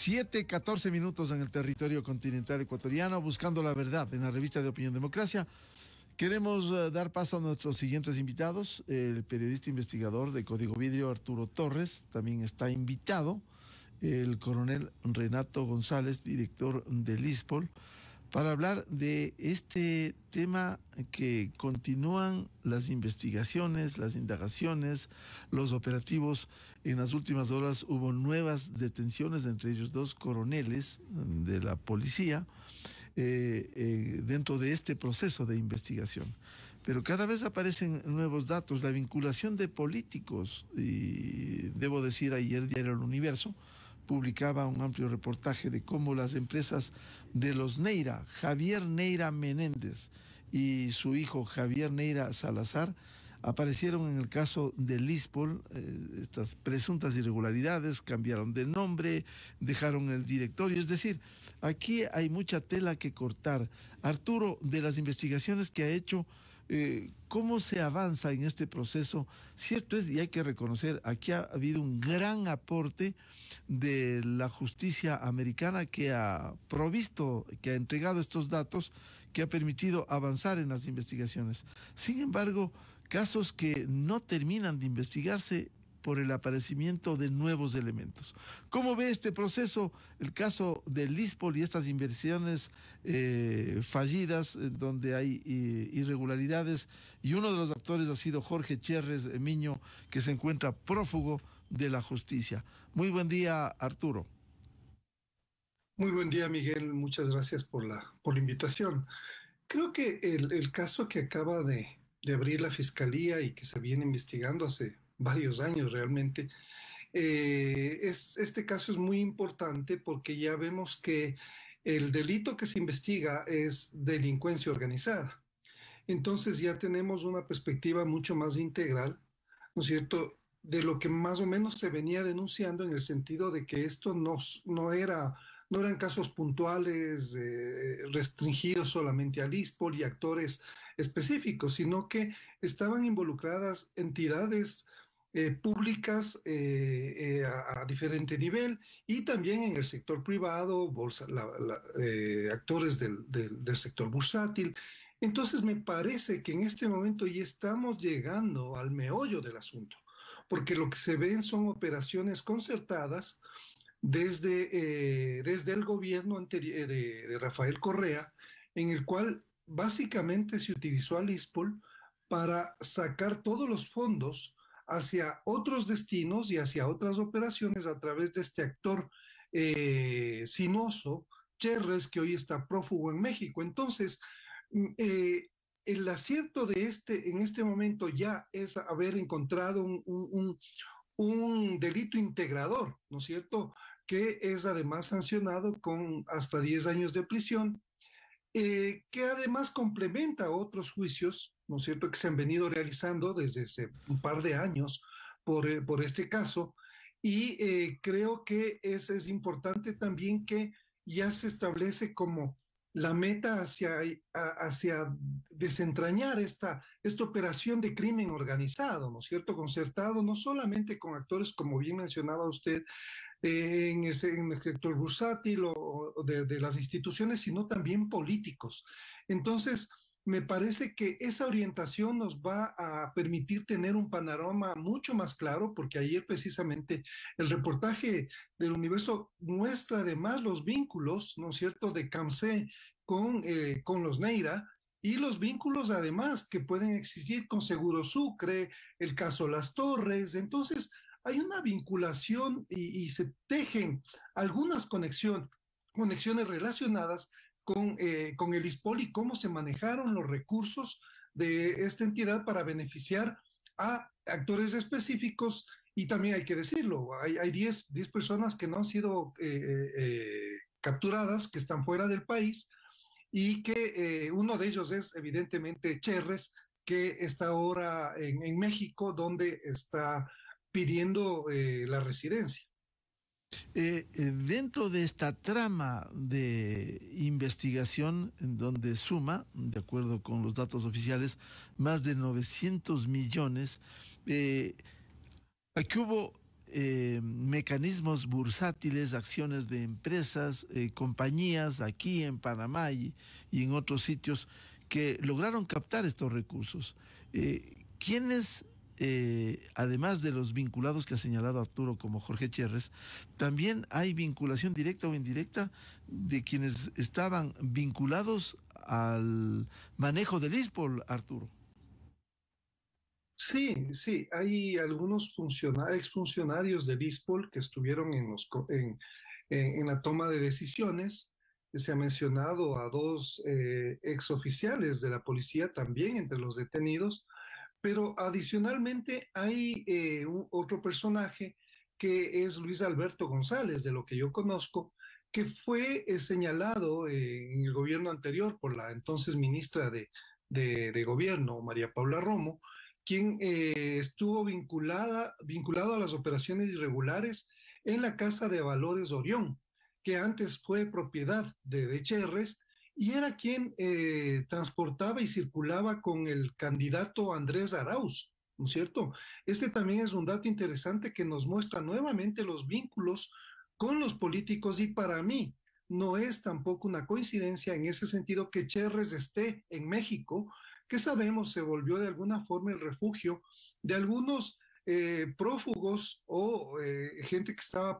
7:14 en el territorio continental ecuatoriano, buscando la verdad en la revista de Opinión Democracia. Queremos dar paso a nuestros siguientes invitados. El periodista investigador de Código Vidrio, Arturo Torres, también está invitado. El coronel Renato González, director del ISPOL, para hablar de este tema que continúan las investigaciones, las indagaciones, los operativos. En las últimas horas hubo nuevas detenciones, entre ellos 2 coroneles de la policía, dentro de este proceso de investigación. Pero cada vez aparecen nuevos datos, la vinculación de políticos, y debo decir, ayer Diario El Universo publicaba un amplio reportaje de cómo las empresas de los Neira, Javier Neira Menéndez y su hijo Javier Neira Salazar, aparecieron en el caso del ISPOL. Estas presuntas irregularidades, cambiaron de nombre, dejaron el directorio. Es decir, aquí hay mucha tela que cortar. Arturo, de las investigaciones que ha hecho, ¿cómo se avanza en este proceso? Cierto es, y hay que reconocer, aquí ha habido un gran aporte de la justicia americana, que ha provisto, que ha entregado estos datos, que ha permitido avanzar en las investigaciones. Sin embargo, casos que no terminan de investigarse por el aparecimiento de nuevos elementos. ¿Cómo ve este proceso, el caso del ISPOL y estas inversiones fallidas, donde hay irregularidades? Y uno de los actores ha sido Jorge Cherres Miño, que se encuentra prófugo de la justicia. Muy buen día, Arturo. Muy buen día, Miguel. Muchas gracias por la invitación. Creo que el caso que acaba de abrir la Fiscalía y que se viene investigando hace varios años realmente, este caso es muy importante porque ya vemos que el delito que se investiga es delincuencia organizada. Entonces ya tenemos una perspectiva mucho más integral, ¿no es cierto?, de lo que más o menos se venía denunciando, en el sentido de que esto no eran casos puntuales, restringidos solamente al ISPOL y actores específicos, sino que estaban involucradas entidades públicas a diferente nivel, y también en el sector privado, actores del sector bursátil. Entonces me parece que en este momento ya estamos llegando al meollo del asunto, porque lo que se ven son operaciones concertadas desde el gobierno de Rafael Correa, en el cual básicamente se utilizó al ISPOL para sacar todos los fondos hacia otros destinos y hacia otras operaciones a través de este actor sinuoso, Cherres, que hoy está prófugo en México. Entonces, el acierto en este momento ya es haber encontrado un delito integrador, ¿no es cierto?, que es además sancionado con hasta 10 años de prisión, que además complementa otros juicios, ¿no es cierto?, que se han venido realizando desde hace un par de años por este caso. Y creo que es importante también que ya se establece como la meta hacia desentrañar esta operación de crimen organizado, ¿no es cierto?, concertado no solamente con actores, como bien mencionaba usted, en el sector bursátil o de las instituciones, sino también políticos. Entonces, me parece que esa orientación nos va a permitir tener un panorama mucho más claro, porque ayer precisamente el reportaje del Universo muestra además los vínculos, ¿no es cierto?, de CAMSE con los Neira, y los vínculos además que pueden existir con Seguro Sucre, el caso Las Torres. Entonces, hay una vinculación y se tejen algunas conexiones relacionadas con el ISPOL y cómo se manejaron los recursos de esta entidad para beneficiar a actores específicos. Y también hay que decirlo, hay 10 personas que no han sido capturadas, que están fuera del país, y que uno de ellos es evidentemente Cherres, que está ahora en México, donde está pidiendo la residencia. Dentro de esta trama de investigación, en donde suma, de acuerdo con los datos oficiales, más de 900 millones, aquí hubo mecanismos bursátiles, acciones de empresas, compañías aquí en Panamá y en otros sitios que lograron captar estos recursos. ¿Quiénes, además de los vinculados que ha señalado Arturo como Jorge Cherres, también hay vinculación directa o indirecta de quienes estaban vinculados al manejo del ISPOL, Arturo? Sí, sí, hay algunos exfuncionarios del ISPOL que estuvieron en la toma de decisiones. Se ha mencionado a dos exoficiales de la policía también entre los detenidos, pero adicionalmente hay otro personaje que es Luis Alberto González, de lo que yo conozco, que fue señalado en el gobierno anterior por la entonces ministra de Gobierno, María Paula Romo, quien estuvo vinculado a las operaciones irregulares en la Casa de Valores Orión, que antes fue propiedad de Cherres y era quien transportaba y circulaba con el candidato Andrés Arauz, ¿no es cierto? Este también es un dato interesante que nos muestra nuevamente los vínculos con los políticos y para mí no es tampoco una coincidencia en ese sentido que Cherres esté en México, que sabemos se volvió de alguna forma el refugio de algunos prófugos o gente que estaba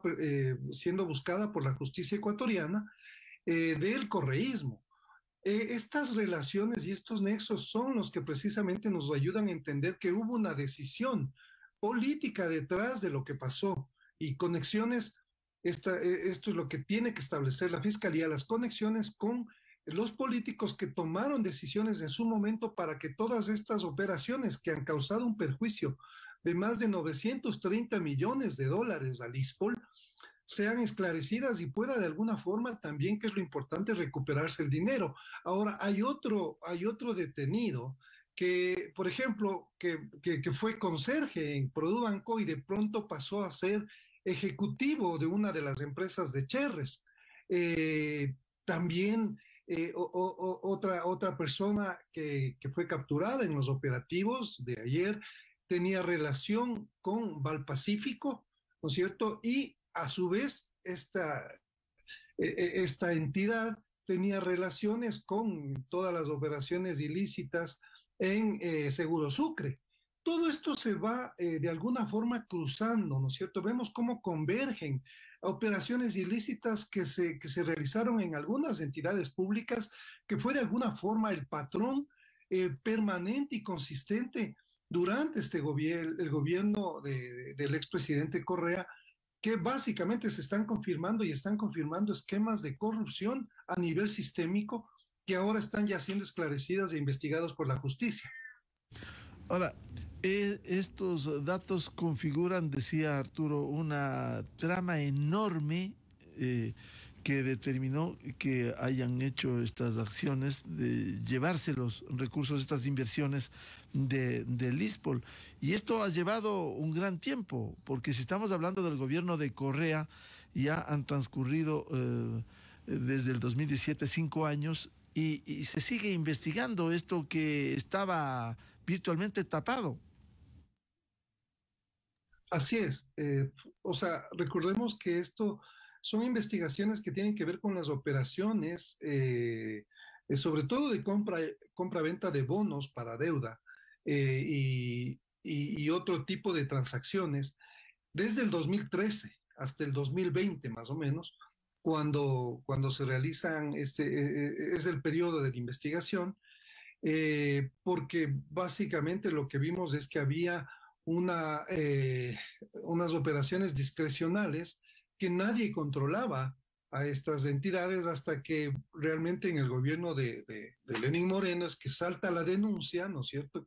siendo buscada por la justicia ecuatoriana del correísmo. Estas relaciones y estos nexos son los que precisamente nos ayudan a entender que hubo una decisión política detrás de lo que pasó y conexiones, esto es lo que tiene que establecer la Fiscalía, las conexiones con los políticos que tomaron decisiones en su momento para que todas estas operaciones que han causado un perjuicio de más de 930 millones de dólares al ISPOL sean esclarecidas y pueda de alguna forma también, que es lo importante, recuperarse el dinero. Ahora, hay otro detenido que, por ejemplo, que fue conserje en Produbanco y de pronto pasó a ser ejecutivo de una de las empresas de Cherres. También otra persona que fue capturada en los operativos de ayer tenía relación con Valpacífico, ¿no es cierto? Y a su vez, esta entidad tenía relaciones con todas las operaciones ilícitas en Seguro Sucre. Todo esto se va de alguna forma cruzando, ¿no es cierto? Vemos cómo convergen operaciones ilícitas que se realizaron en algunas entidades públicas, que fue de alguna forma el patrón permanente y consistente durante el gobierno del expresidente Correa, que básicamente se están confirmando y están confirmando esquemas de corrupción a nivel sistémico que ahora están ya siendo esclarecidas e investigados por la justicia. Ahora, estos datos configuran, decía Arturo, una trama enorme que determinó que hayan hecho estas acciones de llevarse los recursos, estas inversiones del ISPOL. Y esto ha llevado un gran tiempo, porque si estamos hablando del gobierno de Correa, ya han transcurrido desde el 2017 5 años y se sigue investigando esto que estaba virtualmente tapado. Así es. O sea, recordemos que esto son investigaciones que tienen que ver con las operaciones, sobre todo de compra-venta de bonos para deuda y otro tipo de transacciones desde el 2013 hasta el 2020 más o menos, cuando se realizan, es el periodo de la investigación, porque básicamente lo que vimos es que había una, unas operaciones discrecionales que nadie controlaba a estas entidades hasta que realmente en el gobierno de Lenín Moreno es que salta la denuncia, ¿no es cierto?,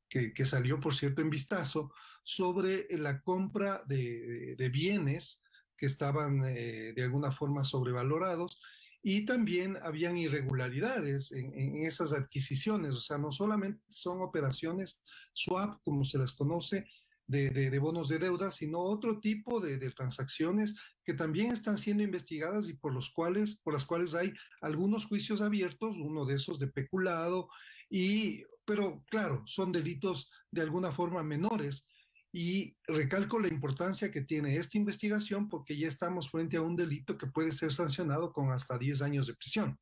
que salió, por cierto, en vistazo sobre la compra de bienes que estaban de alguna forma sobrevalorados y también habían irregularidades en esas adquisiciones, o sea, no solamente son operaciones swap, como se las conoce, de bonos de deuda, sino otro tipo de transacciones que también están siendo investigadas y por las cuales hay algunos juicios abiertos, uno de esos de peculado, pero claro, son delitos de alguna forma menores. y recalco la importancia que tiene esta investigación porque ya estamos frente a un delito que puede ser sancionado con hasta 10 años de prisión.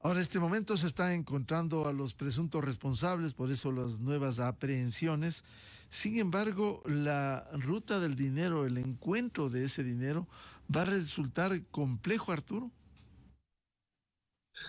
Ahora, en este momento se están encontrando a los presuntos responsables, por eso las nuevas aprehensiones. Sin embargo, la ruta del dinero, el encuentro de ese dinero, va a resultar complejo, Arturo.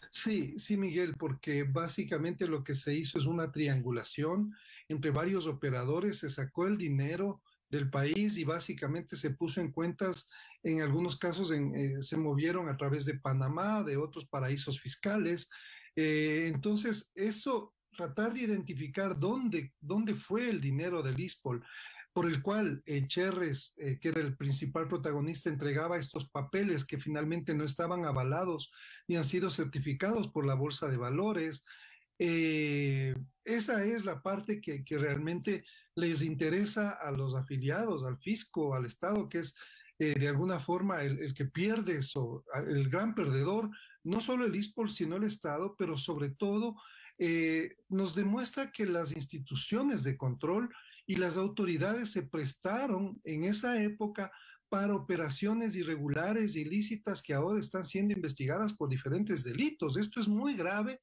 Sí, sí, Miguel, porque básicamente lo que se hizo es una triangulación entre varios operadores, se sacó el dinero del país y básicamente se puso en cuentas, en algunos casos se movieron a través de Panamá, de otros paraísos fiscales. Entonces, eso, tratar de identificar dónde fue el dinero del ISPOL, por el cual Cherres, que era el principal protagonista, entregaba estos papeles que finalmente no estaban avalados ni han sido certificados por la Bolsa de Valores. Eh, Esa es la parte que realmente les interesa a los afiliados, al fisco, al Estado, que es de alguna forma el que pierde, el gran perdedor, no solo el ISPOL, sino el Estado, pero sobre todo nos demuestra que las instituciones de control y las autoridades se prestaron en esa época para operaciones irregulares, ilícitas, que ahora están siendo investigadas por diferentes delitos. Esto es muy grave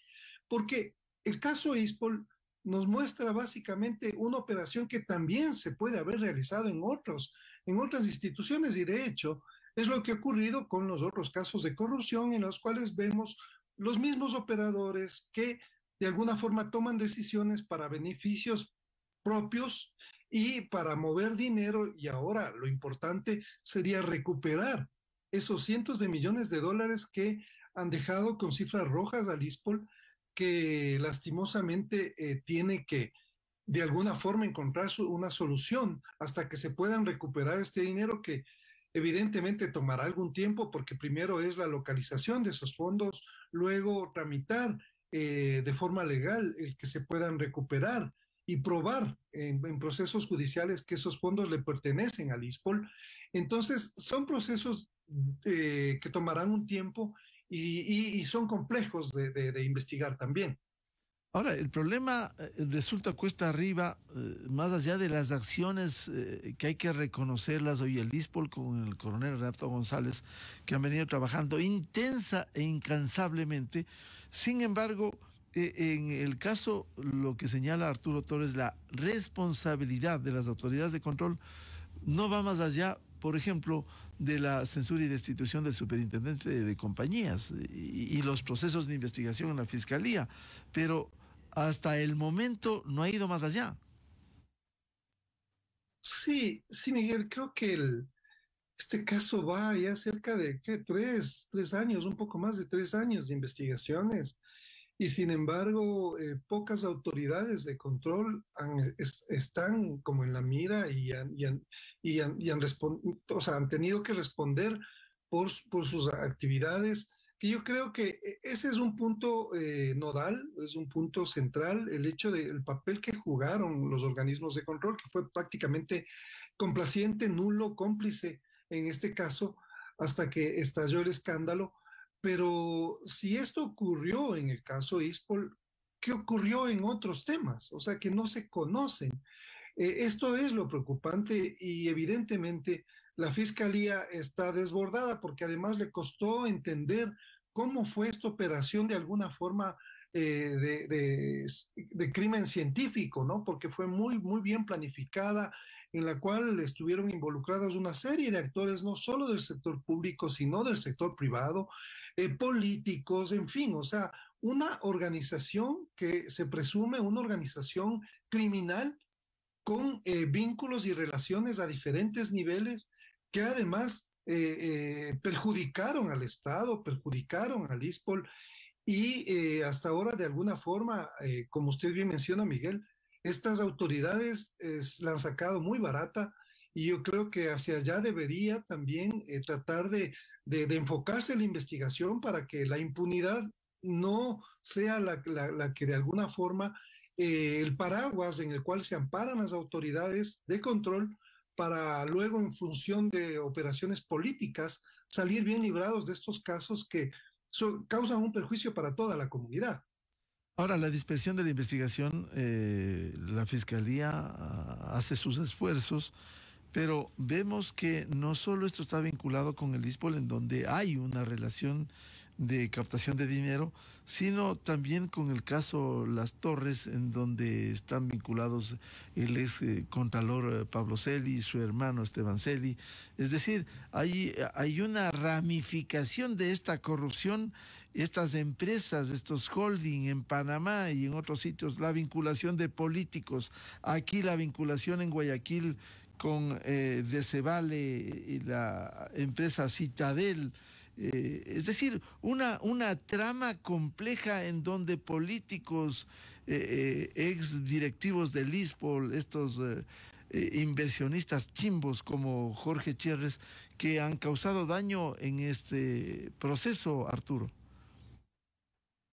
porque el caso ISPOL nos muestra básicamente una operación que también se puede haber realizado en otras instituciones y de hecho es lo que ha ocurrido con los otros casos de corrupción en los cuales vemos los mismos operadores que de alguna forma toman decisiones para beneficios propios y para mover dinero y ahora lo importante sería recuperar esos cientos de millones de dólares que han dejado con cifras rojas al ISPOL que lastimosamente tiene que de alguna forma encontrar una solución hasta que se puedan recuperar este dinero que evidentemente tomará algún tiempo porque primero es la localización de esos fondos, luego tramitar de forma legal el que se puedan recuperar y probar en procesos judiciales que esos fondos le pertenecen al ISPOL. Entonces, son procesos que tomarán un tiempo y son complejos de investigar también. Ahora, el problema resulta cuesta arriba, más allá de las acciones que hay que reconocerlas hoy el ISPOL con el coronel Renato González, que han venido trabajando intensa e incansablemente. Sin embargo, en el caso, lo que señala Arturo Torres, la responsabilidad de las autoridades de control no va más allá, por ejemplo, de la censura y destitución del superintendente de compañías y los procesos de investigación en la fiscalía, pero hasta el momento no ha ido más allá. Sí, sí, Miguel, creo que este caso va ya cerca de ¿qué? Tres años, un poco más de 3 años de investigaciones. Y sin embargo, pocas autoridades de control están como en la mira o sea, han tenido que responder por sus actividades, que yo creo que ese es un punto nodal, es un punto central, el hecho del papel que jugaron los organismos de control, que fue prácticamente complaciente, nulo, cómplice en este caso, hasta que estalló el escándalo. Pero si esto ocurrió en el caso ISPOL, ¿qué ocurrió en otros temas? O sea, que no se conocen. Esto es lo preocupante y evidentemente la fiscalía está desbordada porque además le costó entender cómo fue esta operación de alguna forma de crimen científico, ¿no? Porque fue muy, muy bien planificada, en la cual estuvieron involucrados una serie de actores, no solo del sector público, sino del sector privado, políticos, en fin, o sea, una organización que se presume una organización criminal con vínculos y relaciones a diferentes niveles que además perjudicaron al Estado, perjudicaron al ISPOL y hasta ahora de alguna forma, como usted bien menciona, Miguel, estas autoridades la han sacado muy barata y yo creo que hacia allá debería también tratar de enfocarse en la investigación para que la impunidad no sea la que de alguna forma el paraguas en el cual se amparan las autoridades de control para luego, en función de operaciones políticas, salir bien librados de estos casos que causan un perjuicio para toda la comunidad. Ahora, la dispersión de la investigación, la Fiscalía hace sus esfuerzos, pero vemos que no solo esto está vinculado con el ISPOL, en donde hay una relación de captación de dinero, sino también con el caso Las Torres, en donde están vinculados el ex contralor Pablo Celi y su hermano Esteban Celi. Es decir, hay una ramificación de esta corrupción, estas empresas, estos holding en Panamá y en otros sitios, la vinculación de políticos, aquí la vinculación en Guayaquil con Decebale y la empresa Citadel. Es decir, una trama compleja en donde políticos, ex directivos del ISPOL, estos inversionistas chimbos como Jorge Cherres, que han causado daño en este proceso, Arturo.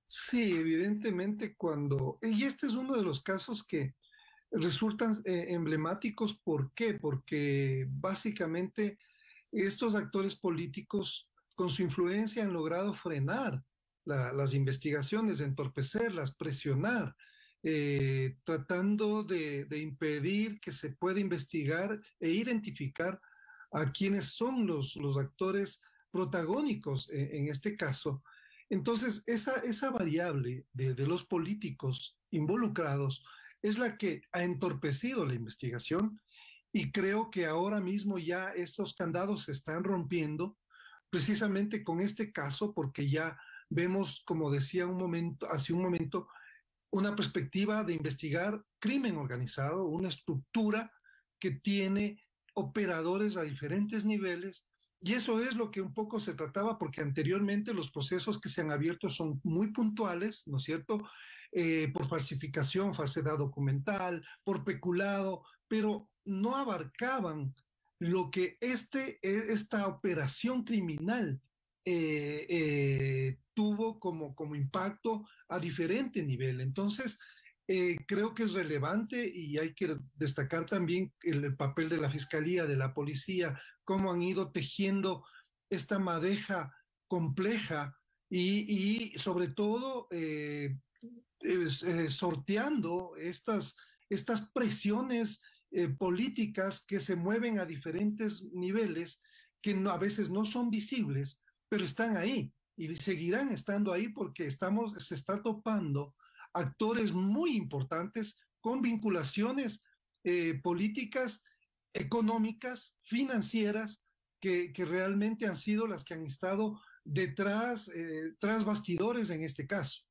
Sí, evidentemente y este es uno de los casos que resultan emblemáticos. ¿Por qué? Porque básicamente estos actores políticos con su influencia han logrado frenar las investigaciones, entorpecerlas, presionar, tratando de impedir que se pueda investigar e identificar a quienes son los actores protagónicos en este caso. Entonces, esa variable de los políticos involucrados es la que ha entorpecido la investigación, y creo que ahora mismo ya estos candados se están rompiendo precisamente con este caso, porque ya vemos, como decía hace un momento, una perspectiva de investigar crimen organizado, una estructura que tiene operadores a diferentes niveles. Y eso es lo que un poco se trataba, porque anteriormente los procesos que se han abierto son muy puntuales, ¿no es cierto? Por falsificación, falsedad documental, por peculado, pero no abarcaban lo que esta operación criminal tuvo como impacto a diferente nivel. Entonces, creo que es relevante, y hay que destacar también el papel de la Fiscalía, de la Policía, cómo han ido tejiendo esta madeja compleja y sobre todo sorteando estas presiones políticas que se mueven a diferentes niveles, que a veces no son visibles, pero están ahí y seguirán estando ahí, porque se está topando actores muy importantes con vinculaciones políticas, económicas, financieras, que realmente han sido las que han estado detrás, tras bastidores en este caso.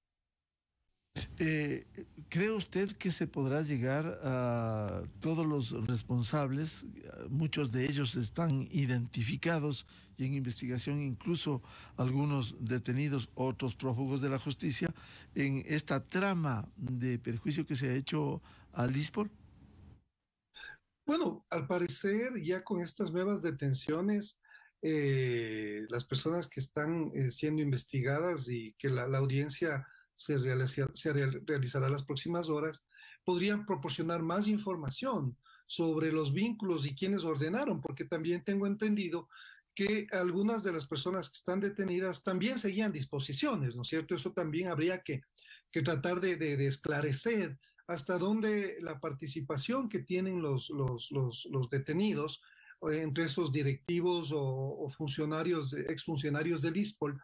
Eh, ¿Cree usted que se podrá llegar a todos los responsables? Muchos de ellos están identificados y en investigación, incluso algunos detenidos, otros prófugos de la justicia, en esta trama de perjuicio que se ha hecho al ISPOR. Bueno, al parecer ya con estas nuevas detenciones, las personas que están siendo investigadas y que la audiencia realizará las próximas horas, podrían proporcionar más información sobre los vínculos y quienes ordenaron, porque también tengo entendido que algunas de las personas que están detenidas también seguían disposiciones, ¿no es cierto? Eso también habría que tratar de esclarecer hasta dónde la participación que tienen los detenidos, entre esos directivos o funcionarios, exfuncionarios del ISPOL,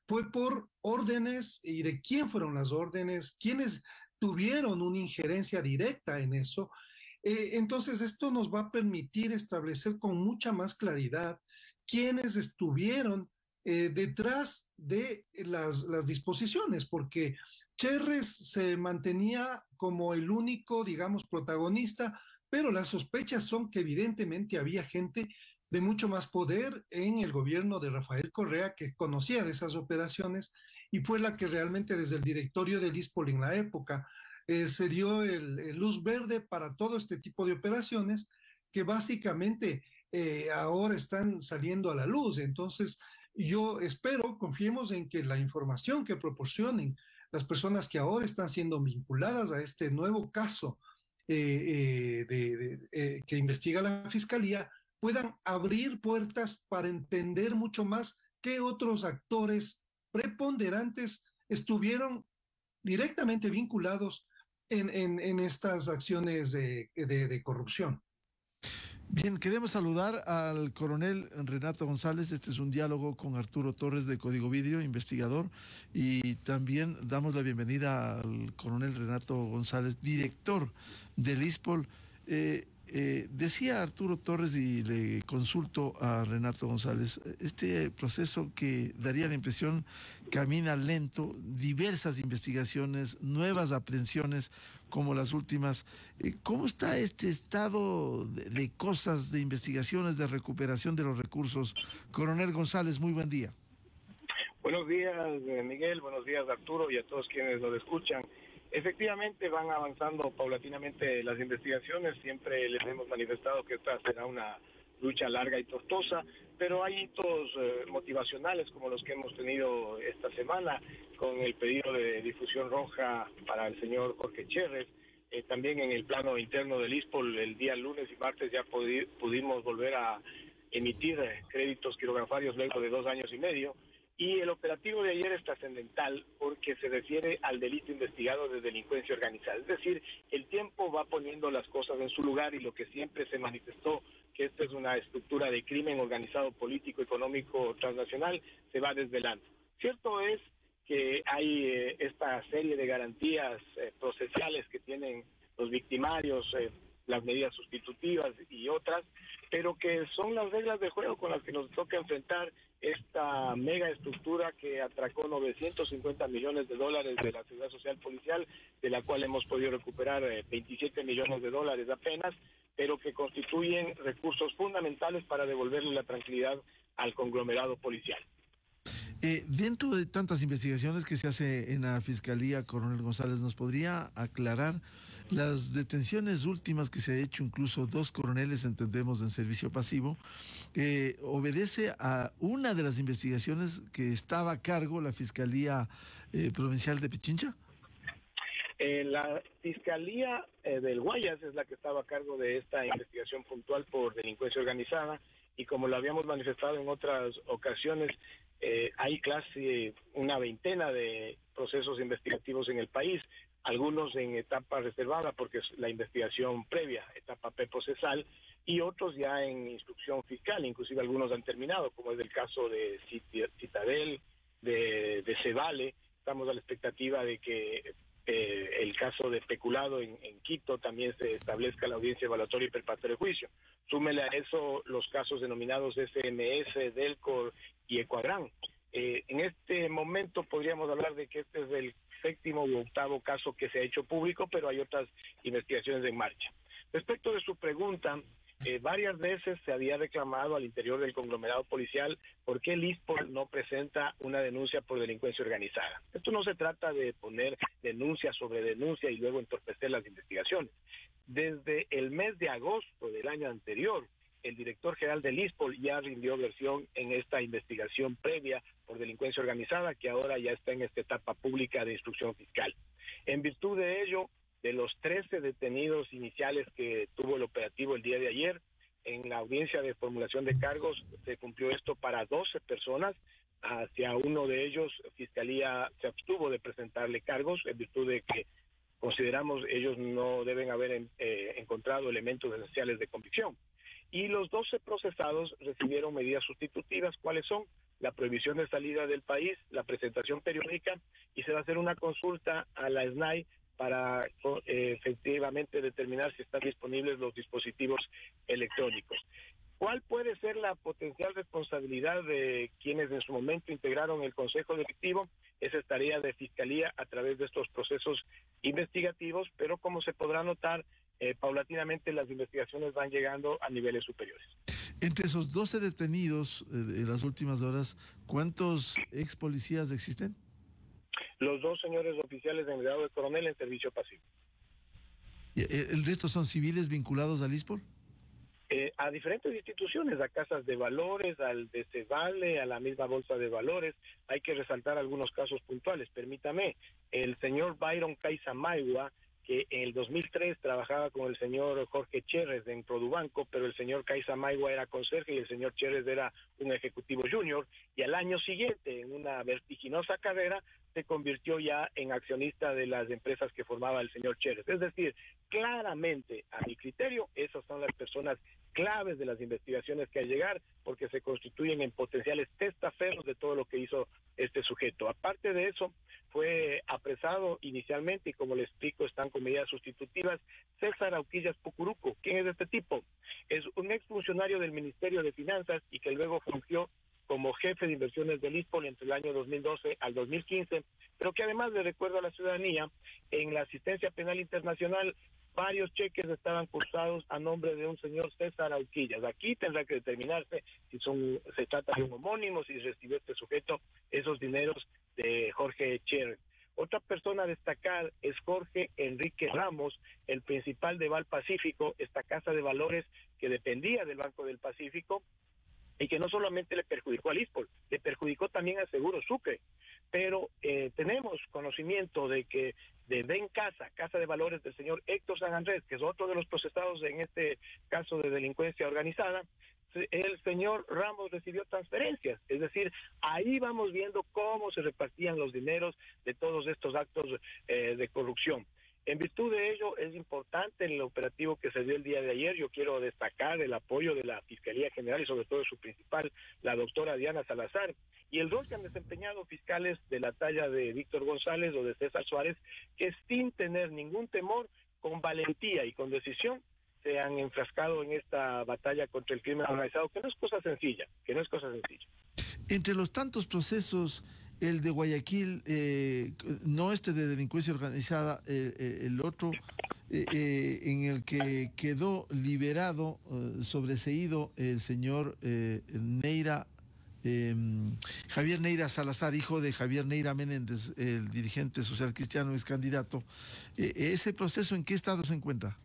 fue por órdenes, y de quién fueron las órdenes, quiénes tuvieron una injerencia directa en eso. Entonces, esto nos va a permitir establecer con mucha más claridad quiénes estuvieron detrás de las disposiciones, porque Cherres se mantenía como el único, digamos, protagonista, pero las sospechas son que evidentemente había gente de mucho más poder en el gobierno de Rafael Correa, que conocía de esas operaciones, y fue la que realmente desde el directorio del ISPOL en la época se dio el luz verde para todo este tipo de operaciones, que básicamente ahora están saliendo a la luz. Entonces, yo espero, confiemos en que la información que proporcionen las personas que ahora están siendo vinculadas a este nuevo caso que investiga la Fiscalía, puedan abrir puertas para entender mucho más qué otros actores preponderantes estuvieron directamente vinculados en estas acciones de corrupción. Bien, queremos saludar al coronel Renato González. Este es un diálogo con Arturo Torres de Código Vidrio, investigador, y también damos la bienvenida al coronel Renato González, director del ISPOL. Decía Arturo Torres y le consulto a Renato González, este proceso que daría la impresión camina lento, diversas investigaciones, nuevas aprehensiones como las últimas. ¿Cómo está este estado de cosas, de investigaciones, de recuperación de los recursos? Coronel González, muy buen día. Buenos días, Miguel, buenos días, Arturo, y a todos quienes nos escuchan. Efectivamente, van avanzando paulatinamente las investigaciones. Siempre les hemos manifestado que esta será una lucha larga y tortuosa, pero hay hitos motivacionales como los que hemos tenido esta semana con el pedido de difusión roja para el señor Jorge Cherres. También en el plano interno del ISPOL, el día lunes y martes ya pudimos volver a emitir créditos quirografarios luego de 2 años y medio. Y el operativo de ayer es trascendental porque se refiere al delito investigado de delincuencia organizada. Es decir, el tiempo va poniendo las cosas en su lugar y lo que siempre se manifestó, que esta es una estructura de crimen organizado político, económico, transnacional, se va desvelando. Cierto es que hay esta serie de garantías procesales que tienen los victimarios, las medidas sustitutivas y otras, pero que son las reglas de juego con las que nos toca enfrentar esta mega estructura que atracó 950 millones de dólares de la Seguridad Social Policial, de la cual hemos podido recuperar 27 millones de dólares apenas, pero que constituyen recursos fundamentales para devolverle la tranquilidad al conglomerado policial. Dentro de tantas investigaciones que se hace en la Fiscalía, coronel González, ¿nos podría aclarar las detenciones últimas que se ha hecho, incluso 2 coroneles, entendemos, en servicio pasivo? ¿Obedece a una de las investigaciones que estaba a cargo la Fiscalía Provincial de Pichincha? La Fiscalía del Guayas es la que estaba a cargo de esta investigación puntual por delincuencia organizada, y como lo habíamos manifestado en otras ocasiones, hay casi una veintena de procesos investigativos en el país, algunos en etapa reservada porque es la investigación previa, etapa preprocesal, y otros ya en instrucción fiscal, inclusive algunos han terminado, como es el caso de Citadel, de Cevale. Estamos a la expectativa de que el caso de peculado en Quito también se establezca la audiencia evaluatoria y preparatoria de juicio. Súmele a eso los casos denominados SMS, Delcor y Ecuadrán. En este momento podríamos hablar de que este es el 7º u 8º caso que se ha hecho público, pero hay otras investigaciones en marcha. Respecto de su pregunta, varias veces se había reclamado al interior del conglomerado policial por qué el ISPOL no presenta una denuncia por delincuencia organizada. Esto no se trata de poner denuncia sobre denuncia y luego entorpecer las investigaciones. Desde el mes de agosto del año anterior, el director general del ISPOL ya rindió versión en esta investigación previa por delincuencia organizada, que ahora ya está en esta etapa pública de instrucción fiscal. En virtud de ello, de los 13 detenidos iniciales que tuvo el operativo el día de ayer, en la audiencia de formulación de cargos se cumplió esto para 12 personas. Hacia uno de ellos, Fiscalía se abstuvo de presentarle cargos en virtud de que consideramos ellos no deben haber encontrado elementos esenciales de convicción. Y los 12 procesados recibieron medidas sustitutivas. ¿Cuáles son? La prohibición de salida del país, la presentación periódica, y se va a hacer una consulta a la SNAI para efectivamente determinar si están disponibles los dispositivos electrónicos. ¿Cuál puede ser la potencial responsabilidad de quienes en su momento integraron el Consejo Directivo? Esa es tarea de Fiscalía a través de estos procesos investigativos, pero como se podrá notar, paulatinamente las investigaciones van llegando a niveles superiores. Entre esos 12 detenidos en las últimas horas, ¿cuántos ex policías existen? Los 2 señores oficiales en grado de coronel en servicio pasivo. ¿El resto son civiles vinculados al ISPOL? A diferentes instituciones, a casas de valores, al de Cevale, a la misma bolsa de valores. Hay que resaltar algunos casos puntuales. Permítame, el señor Byron Caiza Maigua que en el 2003 trabajaba con el señor Jorge Cherres en Produbanco, pero el señor Caiza Maigua era conserje y el señor Cherres era un ejecutivo junior, y al año siguiente, en una vertiginosa carrera, se convirtió ya en accionista de las empresas que formaba el señor Cherres. Es decir, claramente, a mi criterio, esas son las personas claves de las investigaciones que hay llegar, porque se constituyen en potenciales testaferros de todo lo que hizo este sujeto. Aparte de eso, fue apresado inicialmente, y como le explico, están con medidas sustitutivas, César Auquillas Pucuruco. ¿Quién es este tipo? Es un exfuncionario del Ministerio de Finanzas y que luego fungió como jefe de inversiones del ISPOL entre el año 2012 al 2015, pero que además le recuerdo a la ciudadanía, en la asistencia penal internacional, varios cheques estaban cursados a nombre de un señor César Auquillas. Aquí tendrá que determinarse si se trata de un homónimo, si recibió este sujeto esos dineros de Jorge Cherres. Otra persona a destacar es Jorge Enrique Ramos, el principal de Val Pacífico, esta casa de valores que dependía del Banco del Pacífico, y que no solamente le perjudicó al ISPOL, le perjudicó también al Seguro Sucre. Pero tenemos conocimiento de que de Casa de Valores del señor Héctor San Andrés, que es otro de los procesados en este caso de delincuencia organizada, el señor Ramos recibió transferencias. Es decir, ahí vamos viendo cómo se repartían los dineros de todos estos actos de corrupción. En virtud de ello, es importante en el operativo que se dio el día de ayer. Yo quiero destacar el apoyo de la Fiscalía General y sobre todo de su principal, la doctora Diana Salazar, y el rol que han desempeñado fiscales de la talla de Víctor González o de César Suárez, que sin tener ningún temor, con valentía y con decisión, se han enfrascado en esta batalla contra el crimen organizado, que no es cosa sencilla, Entre los tantos procesos, el de Guayaquil, no este de delincuencia organizada, el otro, en el que quedó liberado, sobreseído el señor Javier Neira Salazar, hijo de Javier Neira Menéndez, el dirigente social cristiano, ex candidato. ¿Ese proceso en qué estado se encuentra?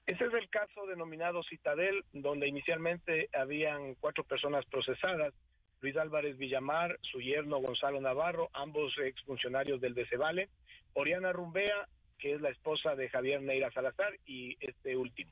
Ese es el caso denominado Citadel, donde inicialmente habían 4 personas procesadas: Luis Álvarez Villamar, su yerno Gonzalo Navarro, ambos exfuncionarios del DCVALE, Oriana Rumbea, que es la esposa de Javier Neira Salazar, y este último.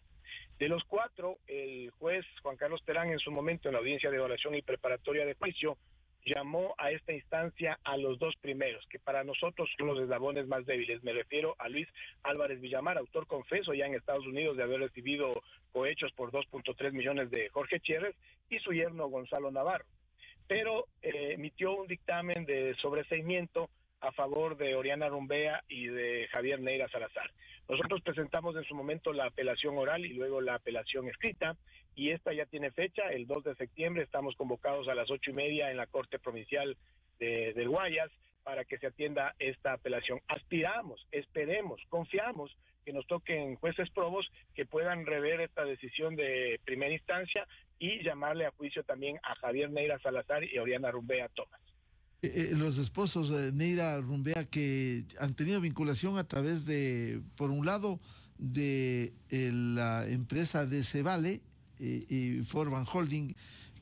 De los 4, el juez Juan Carlos Terán, en su momento en la audiencia de evaluación y preparatoria de juicio, llamó a esta instancia a los 2 primeros, que para nosotros son los eslabones más débiles. Me refiero a Luis Álvarez Villamar, autor confeso ya en Estados Unidos de haber recibido cohechos por 2.3 millones de Jorge Cherres, y su yerno Gonzalo Navarro. Pero emitió un dictamen de sobreseimiento a favor de Oriana Rumbea y de Javier Neira Salazar. Nosotros presentamos en su momento la apelación oral y luego la apelación escrita, y esta ya tiene fecha, el 2 de septiembre, estamos convocados a las 8:30 en la Corte Provincial del Guayas para que se atienda esta apelación. Aspiramos, esperemos, confiamos que nos toquen jueces probos que puedan rever esta decisión de primera instancia y llamarle a juicio también a Javier Neira Salazar y Oriana Rumbea Tomás. Los esposos Neira Rumbea, que han tenido vinculación a través de, por un lado, de la empresa de Cevale y Forban Holding,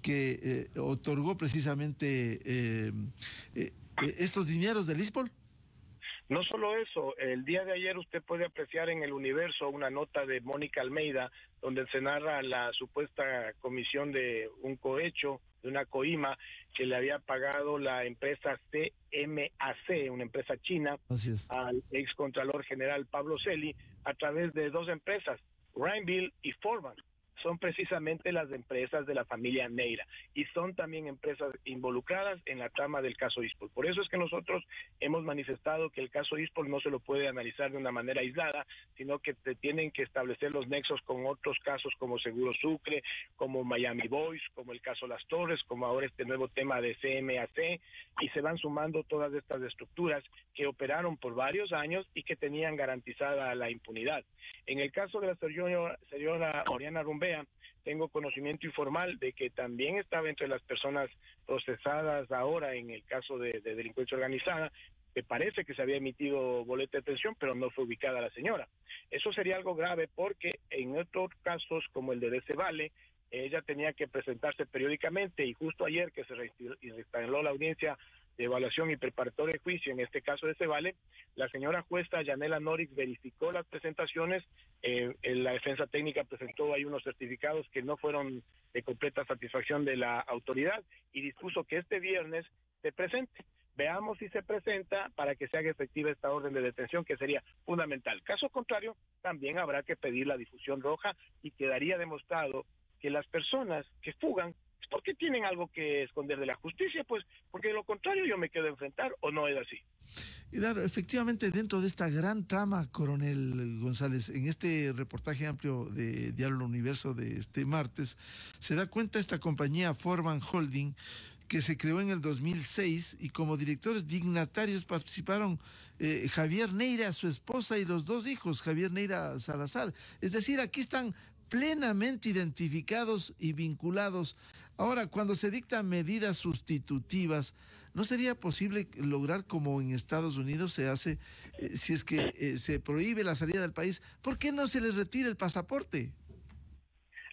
que otorgó precisamente estos dineros del ISPOL. No solo eso, el día de ayer usted puede apreciar en El Universo una nota de Mónica Almeida, donde se narra la supuesta comisión de un cohecho, de una coima, que le había pagado la empresa CMAC, una empresa china, al excontralor general Pablo Celi, a través de 2 empresas, Rhineville y Forban. Son precisamente las empresas de la familia Neira y son también empresas involucradas en la trama del caso ISPOL. Por eso es que nosotros hemos manifestado que el caso ISPOL no se lo puede analizar de una manera aislada, sino que te tienen que establecer los nexos con otros casos como Seguro Sucre, como Miami Boys, como el caso Las Torres, como ahora este nuevo tema de CMAC, y se van sumando todas estas estructuras que operaron por varios años y que tenían garantizada la impunidad. En el caso de la señora Oriana Rumbea, tengo conocimiento informal de que también estaba entre las personas procesadas ahora en el caso de delincuencia organizada. Me parece que se había emitido boleta de detención, pero no fue ubicada la señora. Eso sería algo grave porque en otros casos, como el de DCVALE, ella tenía que presentarse periódicamente, y justo ayer que se reinstaló la audiencia de evaluación y preparatoria de juicio, en este caso de Cevale, la señora jueza Yanela Norix verificó las presentaciones, la defensa técnica presentó ahí unos certificados que no fueron de completa satisfacción de la autoridad y dispuso que este viernes se presente. Veamos si se presenta para que se haga efectiva esta orden de detención, que sería fundamental. Caso contrario, también habrá que pedir la difusión roja y quedaría demostrado que las personas que fugan es porque tienen algo que esconder de la justicia, pues porque de lo contrario yo me quedo a enfrentar, ¿o no es así? Y claro, efectivamente, dentro de esta gran trama, coronel González, en este reportaje amplio de Diario Universo de este martes, se da cuenta esta compañía Forban Holding, que se creó en el 2006 y como directores dignatarios participaron Javier Neira, su esposa y los dos hijos, Javier Neira Salazar. Es decir, aquí están plenamente identificados y vinculados. Ahora, cuando se dictan medidas sustitutivas, ¿no sería posible lograr como en Estados Unidos se hace, si es que se prohíbe la salida del país, ¿por qué no se les retira el pasaporte?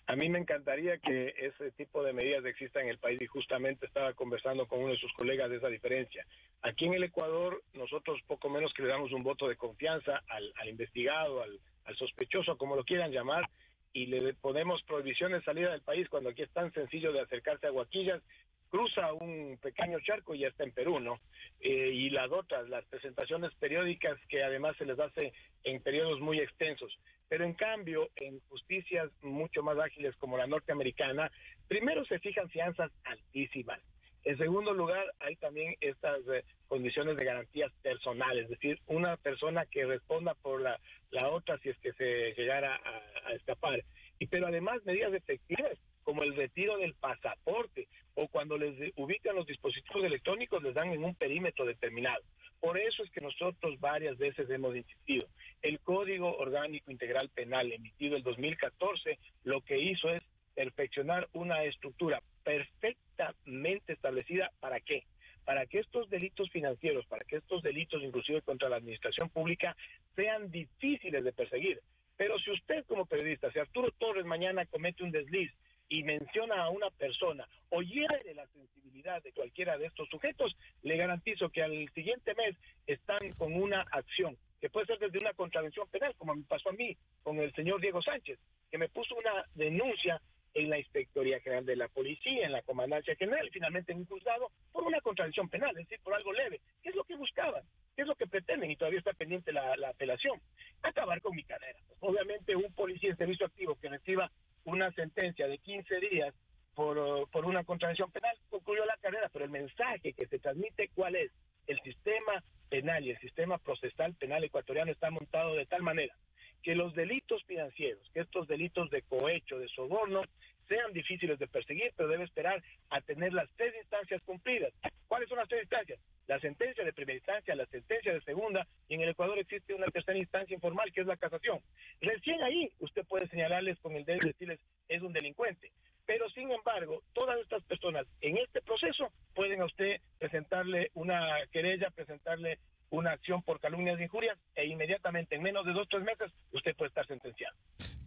A mí me encantaría que ese tipo de medidas existan en el país y justamente estaba conversando con uno de sus colegas de esa diferencia. Aquí en el Ecuador nosotros poco menos que le damos un voto de confianza al investigado, al sospechoso, como lo quieran llamar, y le ponemos prohibición de salida del país cuando aquí es tan sencillo de acercarse a Huaquillas, cruza un pequeño charco y ya está en Perú, ¿no? Y las otras, las presentaciones periódicas que además se les hace en periodos muy extensos. Pero en cambio, en justicias mucho más ágiles como la norteamericana, primero se fijan fianzas altísimas. En segundo lugar, hay también estas condiciones de garantías personales, es decir, una persona que responda por la otra si es que se llegara a escapar. Pero además medidas efectivas, como el retiro del pasaporte, o cuando les ubican los dispositivos electrónicos, les dan en un perímetro determinado. Por eso es que nosotros varias veces hemos insistido. El Código Orgánico Integral Penal emitido en 2014 lo que hizo es perfeccionar una estructura perfectamente establecida. ¿Para qué? Para que estos delitos financieros, para que estos delitos inclusive contra la administración pública sean difíciles de perseguir. Pero si usted como periodista, si Arturo Torres mañana comete un desliz y menciona a una persona o hiere la sensibilidad de cualquiera de estos sujetos, le garantizo que al siguiente mes están con una acción, que puede ser desde una contravención penal, como me pasó a mí con el señor Diego Sánchez, que me puso una denuncia en la Inspectoría General de la Policía, en la Comandancia General, y finalmente en un juzgado por una contravención penal, es decir, por algo leve. ¿Qué es lo que buscaban? ¿Qué es lo que pretenden? Y todavía está pendiente la apelación. Acabar con mi carrera. Pues, obviamente un policía en servicio activo que reciba una sentencia de 15 días por una contravención penal concluyó la carrera, pero el mensaje que se transmite, ¿cuál es? El sistema penal y el sistema procesal penal ecuatoriano está montado de tal manera que los delitos financieros, que estos delitos de cohecho, de soborno, sean difíciles de perseguir, pero debe esperar a tener las 3 instancias cumplidas. ¿Cuáles son las 3 instancias? La sentencia de primera instancia, la sentencia de segunda, y en el Ecuador existe una tercera instancia informal, que es la casación. Recién ahí usted puede señalarles con el dedo y decirles es un delincuente. Pero sin embargo, todas estas personas en este proceso pueden a usted presentarle una querella, presentarle una acción por calumnias e injurias, e inmediatamente en menos de 2 o 3 meses usted puede estar sentenciado.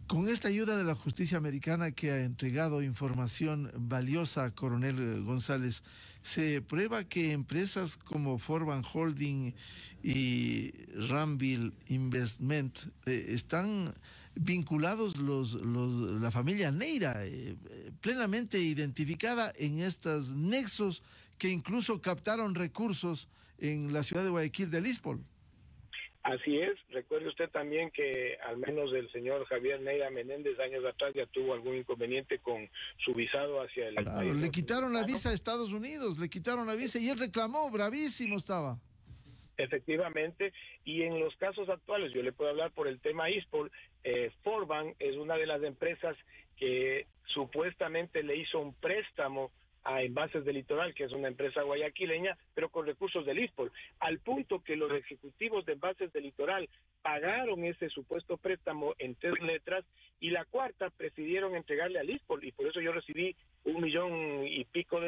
Con esta ayuda de la justicia americana que ha entregado información valiosa, coronel González, se prueba que empresas como Forban Holding y Ramville Investment están vinculados la familia Neira, plenamente identificada en estos nexos que incluso captaron recursos en la ciudad de Guayaquil del ISPOL. Así es, recuerde usted también que al menos el señor Javier Neira Menéndez años atrás ya tuvo algún inconveniente con su visado hacia el país. Le quitaron la visa a Estados Unidos, le quitaron la visa y él reclamó, bravísimo estaba. Efectivamente, y en los casos actuales, yo le puedo hablar por el tema ISPOL, Forban es una de las empresas que supuestamente le hizo un préstamo a Envases del Litoral, que es una empresa guayaquileña, pero con recursos del ISPOL, al punto que los ejecutivos de Envases del Litoral pagaron ese supuesto préstamo en 3 letras y la cuarta prefirieron entregarle al ISPOL, y por eso yo recibí $1 millón y pico,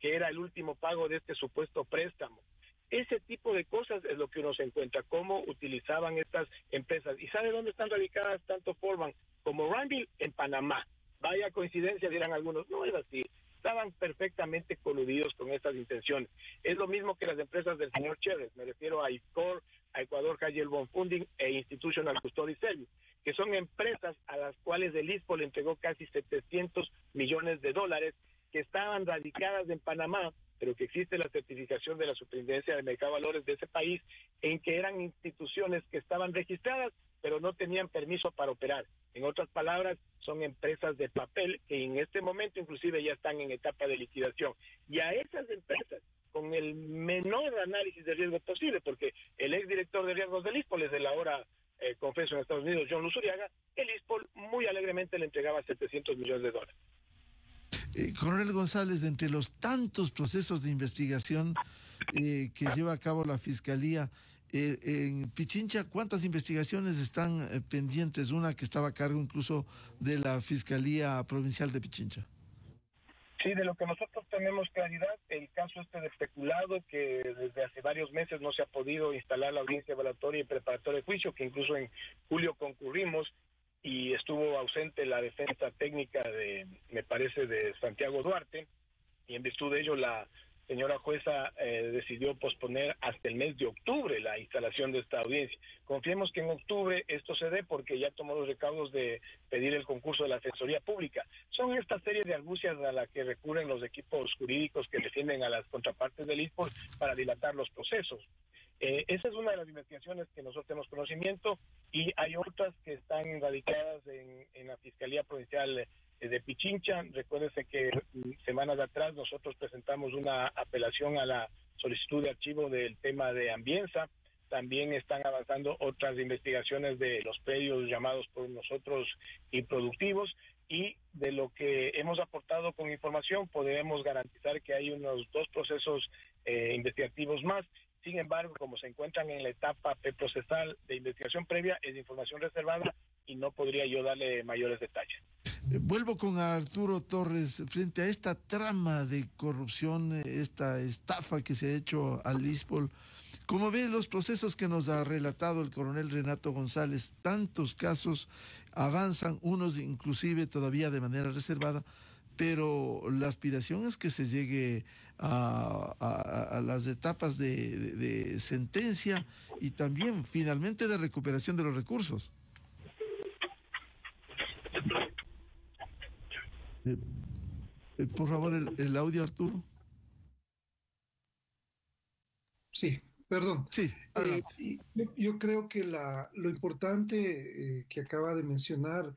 que era el último pago de este supuesto préstamo. Ese tipo de cosas es lo que uno se encuentra, cómo utilizaban estas empresas. ¿Y sabe dónde están radicadas tanto Forban como Ramville? En Panamá. Vaya coincidencia, dirán algunos. No es así. estaban perfectamente coludidos con estas intenciones. Es lo mismo que las empresas del señor Chávez, me refiero a ISCOR, a Ecuador High Yield Bond Funding e Institutional Custody Service, que son empresas a las cuales el ISPO le entregó casi 700 millones de dólares, que estaban radicadas en Panamá, pero que existe la certificación de la Superintendencia de Mercado de Valores de ese país, en que eran instituciones que estaban registradas, pero no tenían permiso para operar. En otras palabras, son empresas de papel que en este momento inclusive ya están en etapa de liquidación. Y a esas empresas, con el menor análisis de riesgo posible, porque el exdirector de riesgos del ISPOL es el ahora confeso en Estados Unidos, John Luzuriaga, el ISPOL muy alegremente le entregaba 700 millones de dólares. Coronel González, entre los tantos procesos de investigación que lleva a cabo la Fiscalía, en Pichincha, ¿cuántas investigaciones están pendientes? Una que estaba a cargo incluso de la Fiscalía Provincial de Pichincha. Sí, de lo que nosotros tenemos claridad, el caso de especulado, que desde hace varios meses no se ha podido instalar la audiencia evaluatoria y preparatoria de juicio, que incluso en julio concurrimos, y estuvo ausente la defensa técnica me parece, de Santiago Duarte, y en virtud de ello la señora jueza decidió posponer hasta el mes de octubre la instalación de esta audiencia. Confiemos que en octubre esto se dé, porque ya tomó los recaudos de pedir el concurso de la Defensoría Pública. Son esta serie de argucias a las que recurren los equipos jurídicos que defienden a las contrapartes del ISPOL para dilatar los procesos. Esa es una de las investigaciones que nosotros tenemos conocimiento, y hay otras que están radicadas en la Fiscalía Provincial de Pichincha. Recuérdense que semanas atrás nosotros presentamos una apelación a la solicitud de archivo del tema de Ambienza. También están avanzando otras investigaciones de los predios llamados por nosotros improductivos, y de lo que hemos aportado con información podemos garantizar que hay unos 2 procesos investigativos más. Sin embargo, como se encuentran en la etapa preprocesal de investigación previa, es de información reservada y no podría yo darle mayores detalles. Vuelvo con Arturo Torres. Frente a esta trama de corrupción, esta estafa que se ha hecho al ISPOL, como ve los procesos que nos ha relatado el coronel Renato González, tantos casos avanzan, unos inclusive todavía de manera reservada, pero la aspiración es que se llegue a las etapas de sentencia y también finalmente de recuperación de los recursos. Por favor, el audio, Arturo. Sí, perdón. Sí, sí, yo creo que lo importante que acaba de mencionar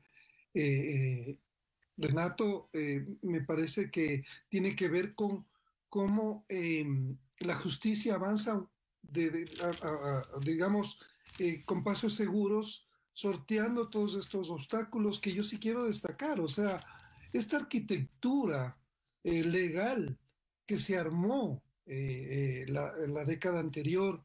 Renato, me parece que tiene que ver con cómo la justicia avanza, digamos, con pasos seguros, sorteando todos estos obstáculos que yo sí quiero destacar. O sea, esta arquitectura legal que se armó en la década anterior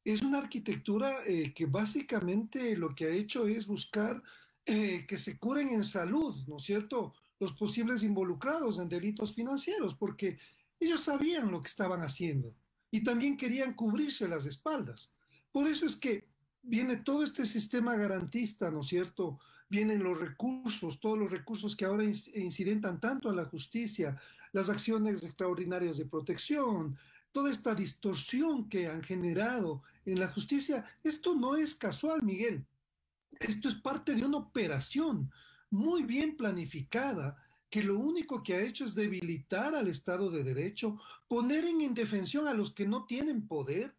es una arquitectura que básicamente lo que ha hecho es buscar que se curen en salud, ¿no es cierto?, los posibles involucrados en delitos financieros, porque ellos sabían lo que estaban haciendo y también querían cubrirse las espaldas. Por eso es que viene todo este sistema garantista, ¿no es cierto? Vienen los recursos, todos los recursos que ahora incidentan tanto a la justicia, las acciones extraordinarias de protección, toda esta distorsión que han generado en la justicia. Esto no es casual, Miguel. Esto es parte de una operación muy bien planificada, que lo único que ha hecho es debilitar al Estado de Derecho, poner en indefensión a los que no tienen poder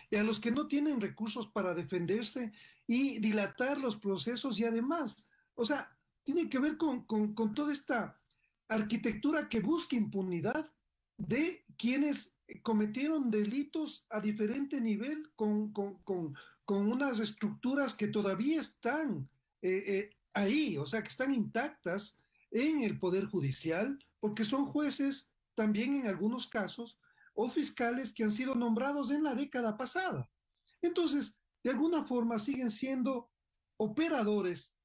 y a los que no tienen recursos para defenderse, y dilatar los procesos. Y además, o sea, tiene que ver con toda esta arquitectura que busca impunidad de quienes cometieron delitos a diferente nivel, con unas estructuras que todavía están ahí, o sea, que están intactas en el Poder Judicial, porque son jueces también en algunos casos, o fiscales que han sido nombrados en la década pasada. Entonces, de alguna forma siguen siendo operadores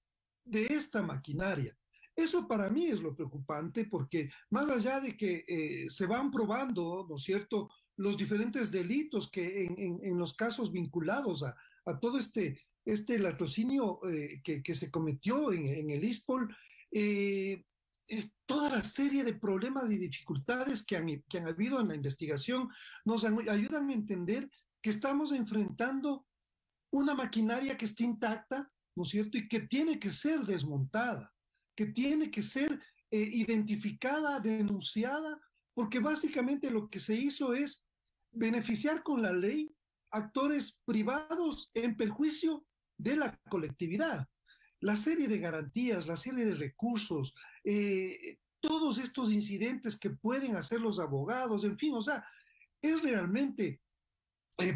de esta maquinaria. Eso para mí es lo preocupante, porque más allá de que se van probando, ¿no es cierto?, los diferentes delitos que en los casos vinculados a todo este latrocinio que se cometió en el ISPOL, toda la serie de problemas y dificultades que han habido en la investigación ayudan a entender que estamos enfrentando una maquinaria que está intacta, ¿no es cierto? Y que tiene que ser desmontada, que tiene que ser identificada, denunciada, porque básicamente lo que se hizo es beneficiar con la ley actores privados en perjuicio de la colectividad. La serie de garantías, la serie de recursos, todos estos incidentes que pueden hacer los abogados, en fin, o sea, es realmente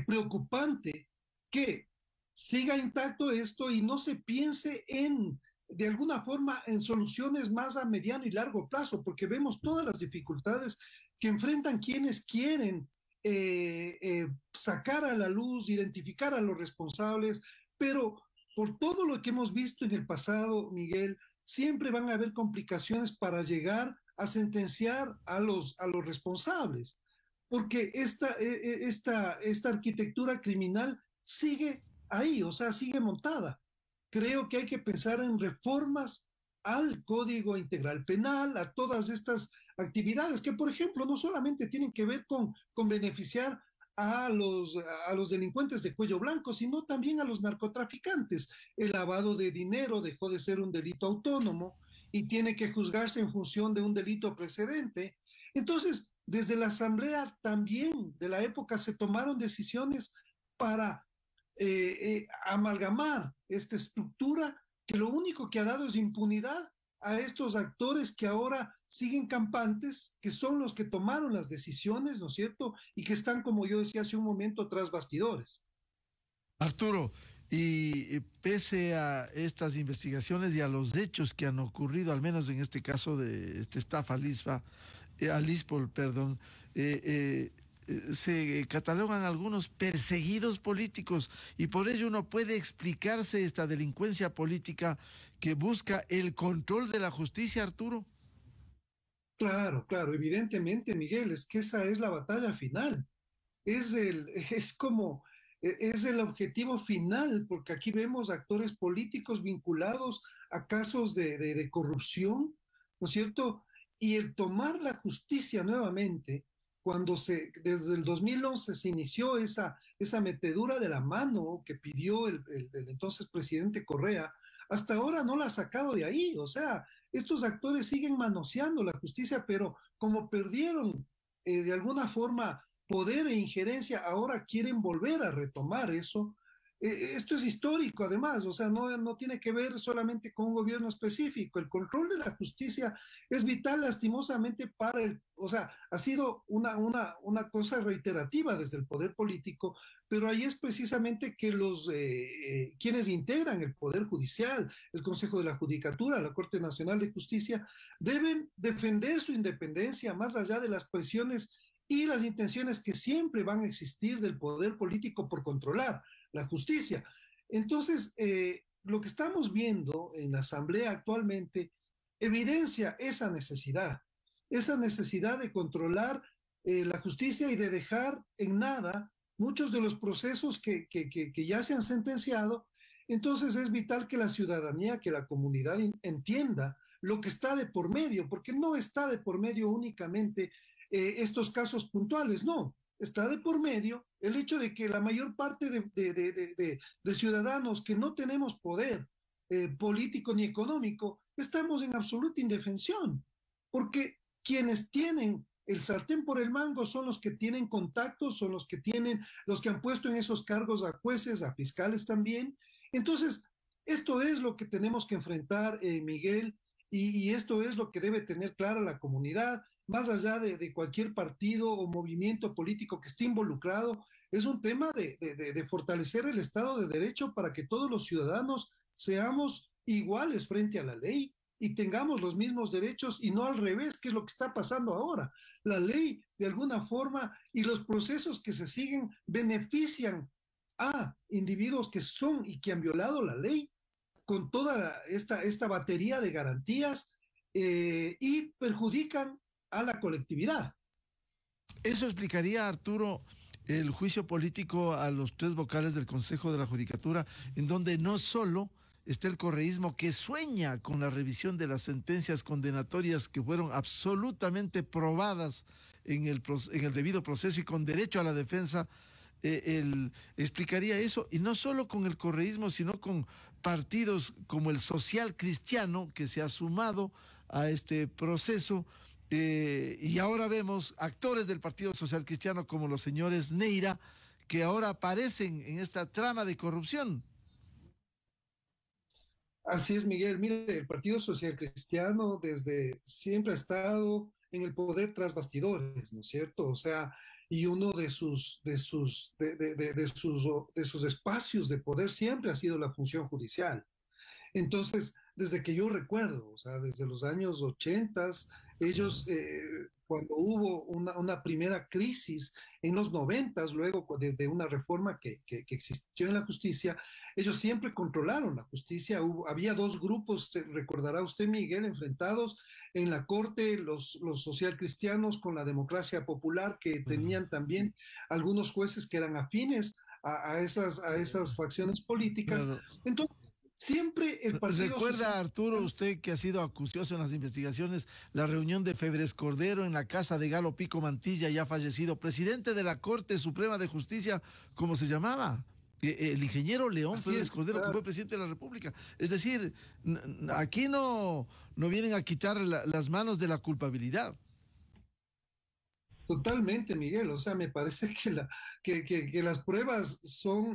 preocupante que siga intacto esto y no se piense de alguna forma, en soluciones más a mediano y largo plazo, porque vemos todas las dificultades que enfrentan quienes quieren sacar a la luz, identificar a los responsables, pero por todo lo que hemos visto en el pasado, Miguel, siempre van a haber complicaciones para llegar a sentenciar a los responsables, porque esta arquitectura criminal sigue ahí, o sea, sigue montada. Creo que hay que pensar en reformas al Código Integral Penal, a todas estas actividades que, por ejemplo, no solamente tienen que ver con beneficiar a los delincuentes de cuello blanco, sino también a los narcotraficantes. El lavado de dinero dejó de ser un delito autónomo y tiene que juzgarse en función de un delito precedente. Entonces, desde la Asamblea también de la época se tomaron decisiones para amalgamar esta estructura que lo único que ha dado es impunidad a estos actores que ahora siguen campantes, que son los que tomaron las decisiones, ¿no es cierto? Y que están, como yo decía hace un momento, tras bastidores. Arturo, y pese a estas investigaciones y a los hechos que han ocurrido, al menos en este caso de este estafa Lispol, perdón, se catalogan algunos perseguidos políticos y por ello no puede explicarse esta delincuencia política que busca el control de la justicia, Arturo. Claro, claro, evidentemente, Miguel, es que esa es la batalla final. Es como, es el objetivo final, porque aquí vemos actores políticos vinculados a casos de corrupción, ¿no es cierto? Y el tomar la justicia nuevamente, desde el 2011 se inició esa metedura de la mano que pidió el entonces presidente Correa, hasta ahora no la ha sacado de ahí, o sea, estos actores siguen manoseando la justicia, pero como perdieron de alguna forma poder e injerencia, ahora quieren volver a retomar eso. Esto es histórico, además, o sea, no tiene que ver solamente con un gobierno específico. El control de la justicia es vital, lastimosamente, o sea, ha sido una cosa reiterativa desde el poder político, pero ahí es precisamente que quienes integran el Poder Judicial, el Consejo de la Judicatura, la Corte Nacional de Justicia, deben defender su independencia más allá de las presiones y las intenciones que siempre van a existir del poder político por controlar la justicia. Entonces, lo que estamos viendo en la Asamblea actualmente evidencia esa necesidad de controlar la justicia y de dejar en nada muchos de los procesos que ya se han sentenciado. Entonces es vital que la ciudadanía, que la comunidad entienda lo que está de por medio, porque no está de por medio únicamente estos casos puntuales, no, está de por medio el hecho de que la mayor parte de ciudadanos que no tenemos poder político ni económico, estamos en absoluta indefensión, porque quienes tienen el sartén por el mango son los que tienen contactos, son los que han puesto en esos cargos a jueces, a fiscales también. Entonces, esto es lo que tenemos que enfrentar, Miguel, y esto es lo que debe tener clara la comunidad, más allá de cualquier partido o movimiento político que esté involucrado, es un tema de fortalecer el Estado de Derecho para que todos los ciudadanos seamos iguales frente a la ley y tengamos los mismos derechos y no al revés, que es lo que está pasando ahora. La ley, de alguna forma, y los procesos que se siguen benefician a individuos que son y que han violado la ley con toda esta batería de garantías y perjudican a la colectividad. Eso explicaría, Arturo, el juicio político a los tres vocales del Consejo de la Judicatura, en donde no solo está el correísmo que sueña con la revisión de las sentencias condenatorias que fueron absolutamente probadas en el debido proceso y con derecho a la defensa. Él explicaría eso, y no solo con el correísmo, sino con partidos como el Social Cristiano, que se ha sumado a este proceso. Y ahora vemos actores del Partido Social Cristiano como los señores Neira, que ahora aparecen en esta trama de corrupción. Así es, Miguel. Mire, el Partido Social Cristiano desde siempre ha estado en el poder tras bastidores, ¿no es cierto? O sea, y uno de sus espacios de poder siempre ha sido la función judicial. Entonces, desde que yo recuerdo, o sea, desde los años 80, ellos, cuando hubo una primera crisis en los 90, luego de una reforma que existió en la justicia, ellos siempre controlaron la justicia. Había dos grupos, recordará usted, Miguel, enfrentados en la corte, los socialcristianos con la democracia popular, que tenían también algunos jueces que eran afines a esas facciones políticas. Claro. Entonces, siempre el Partido ¿Recuerda, Social. Arturo, usted que ha sido acucioso en las investigaciones, la reunión de Febres Cordero en la casa de Galo Pico Mantilla, ya fallecido, presidente de la Corte Suprema de Justicia, ¿cómo se llamaba? El ingeniero León Así Febres es, Cordero, que claro. fue presidente de la República. Es decir, aquí no vienen a quitar las manos de la culpabilidad. Totalmente, Miguel. O sea, me parece que las pruebas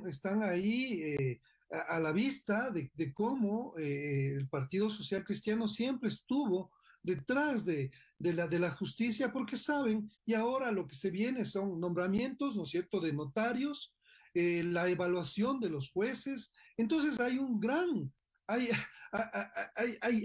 están ahí, a la vista de cómo, el Partido Social Cristiano siempre estuvo detrás de la justicia, porque saben, y ahora lo que se viene son nombramientos, ¿no es cierto?, de notarios, la evaluación de los jueces. Entonces hay,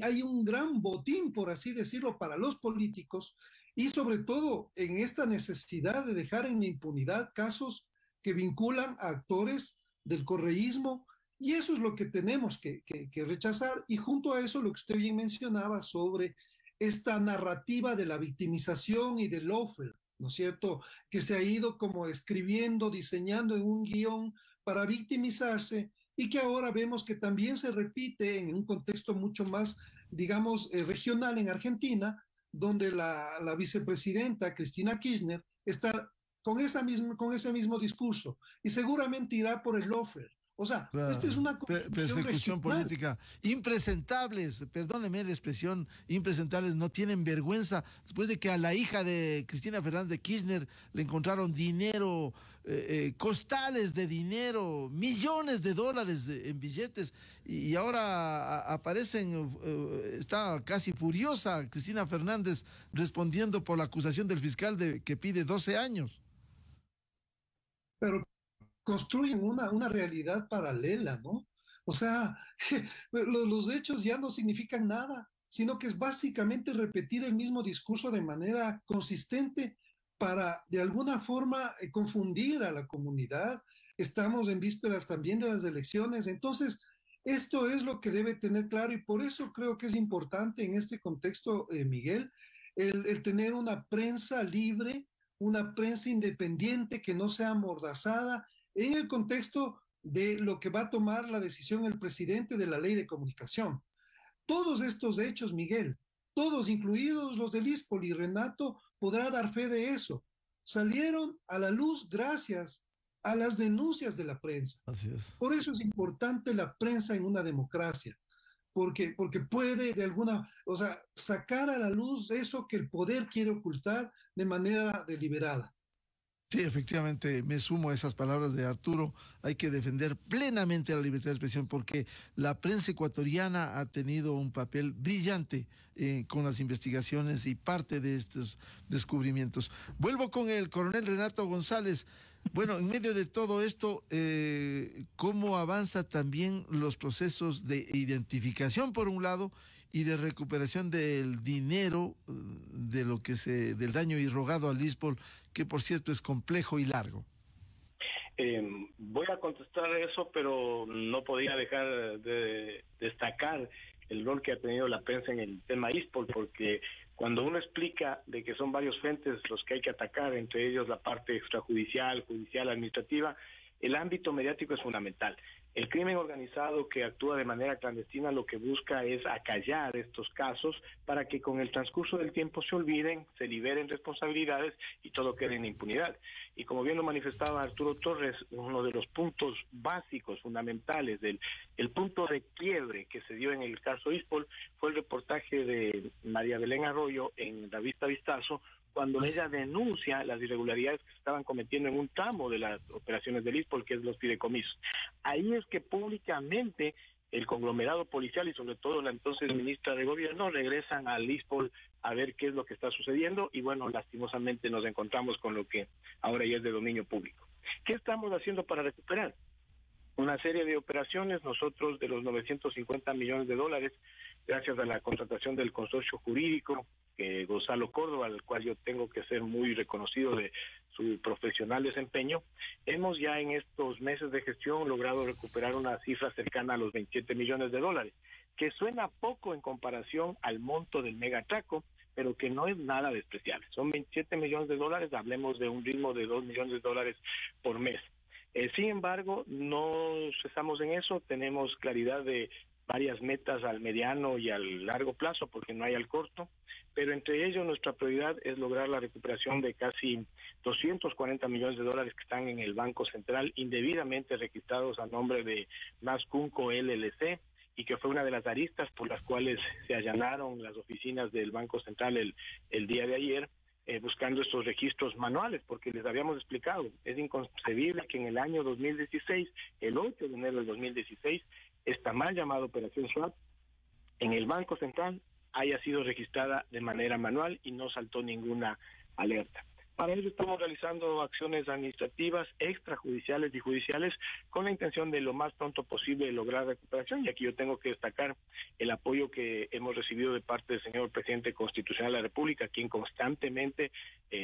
hay un gran botín, por así decirlo, para los políticos, y sobre todo en esta necesidad de dejar en la impunidad casos que vinculan a actores del correísmo, y eso es lo que tenemos que rechazar. Y junto a eso, lo que usted bien mencionaba sobre esta narrativa de la victimización y del lawfare, ¿no es cierto?, que se ha ido como escribiendo, diseñando en un guión para victimizarse, y que ahora vemos que también se repite en un contexto mucho más, digamos, regional en Argentina, donde la vicepresidenta Cristina Kirchner está con ese mismo discurso, y seguramente irá por el lawfare. O sea, esta es Claro, una constitución persecución regional. política, impresentables, perdóneme la expresión, impresentables, no tienen vergüenza, después de que a la hija de Cristina Fernández de Kirchner le encontraron dinero, costales de dinero, millones de dólares en billetes, y ahora aparecen, está casi furiosa Cristina Fernández respondiendo por la acusación del fiscal que pide 12 años. Pero construyen una realidad paralela, ¿no? O sea, los hechos ya no significan nada, sino que es básicamente repetir el mismo discurso de manera consistente para, de alguna forma, confundir a la comunidad. Estamos en vísperas también de las elecciones. Entonces, esto es lo que debe tener claro, y por eso creo que es importante en este contexto, Miguel, el tener una prensa libre, una prensa independiente que no sea amordazada en el contexto de lo que va a tomar la decisión el presidente de la ley de comunicación. Todos estos hechos, Miguel, todos, incluidos los del ISPOL, y Renato podrá dar fe de eso, salieron a la luz gracias a las denuncias de la prensa. Así es. Por eso es importante la prensa en una democracia, porque puede de alguna, o sea, sacar a la luz eso que el poder quiere ocultar de manera deliberada. Sí, efectivamente, me sumo a esas palabras de Arturo. Hay que defender plenamente la libertad de expresión porque la prensa ecuatoriana ha tenido un papel brillante con las investigaciones y parte de estos descubrimientos. Vuelvo con el coronel Renato González. Bueno, en medio de todo esto, ¿cómo avanza también los procesos de identificación por un lado y de recuperación del dinero de lo que del daño irrogado al ISPOL, que por cierto es complejo y largo? Voy a contestar eso, pero no podía dejar de destacar el rol que ha tenido la prensa en el tema ISPOL, porque cuando uno explica de que son varios frentes los que hay que atacar, entre ellos la parte extrajudicial, judicial, administrativa, el ámbito mediático es fundamental. El crimen organizado que actúa de manera clandestina lo que busca es acallar estos casos para que con el transcurso del tiempo se olviden, se liberen responsabilidades y todo quede en impunidad. Y como bien lo manifestaba Arturo Torres, uno de los puntos básicos, fundamentales, el punto de quiebre que se dio en el caso ISPOL fue el reportaje de María Belén Arroyo en la revista Vistazo, cuando ella denuncia las irregularidades que se estaban cometiendo en un tramo de las operaciones del ISPOL, que es los fideicomisos. Ahí es que públicamente el conglomerado policial y sobre todo la entonces ministra de Gobierno regresan al ISPOL a ver qué es lo que está sucediendo y bueno, lastimosamente nos encontramos con lo que ahora ya es de dominio público. ¿Qué estamos haciendo para recuperar? Una serie de operaciones. Nosotros, de los 950 millones de dólares, gracias a la contratación del consorcio jurídico, Gonzalo Córdoba, al cual yo tengo que ser muy reconocido de su profesional desempeño, hemos ya en estos meses de gestión logrado recuperar una cifra cercana a los 27 millones de dólares, que suena poco en comparación al monto del megatraco, pero que no es nada despreciable. Son 27 millones de dólares, hablemos de un ritmo de 2 millones de dólares por mes. Sin embargo, no cesamos en eso, tenemos claridad de varias metas al mediano y al largo plazo, porque no hay al corto, pero entre ellos nuestra prioridad es lograr la recuperación de casi 240 millones de dólares que están en el Banco Central, indebidamente registrados a nombre de Mascunco LLC, y que fue una de las aristas por las cuales se allanaron las oficinas del Banco Central el día de ayer, buscando estos registros manuales, porque les habíamos explicado, es inconcebible que en el año 2016, el 8 de enero del 2016, esta mal llamada operación SWAP en el Banco Central haya sido registrada de manera manual y no saltó ninguna alerta. Para ello estamos realizando acciones administrativas, extrajudiciales y judiciales con la intención de lo más pronto posible lograr recuperación, y aquí yo tengo que destacar el apoyo que hemos recibido de parte del señor presidente constitucional de la República, quien constantemente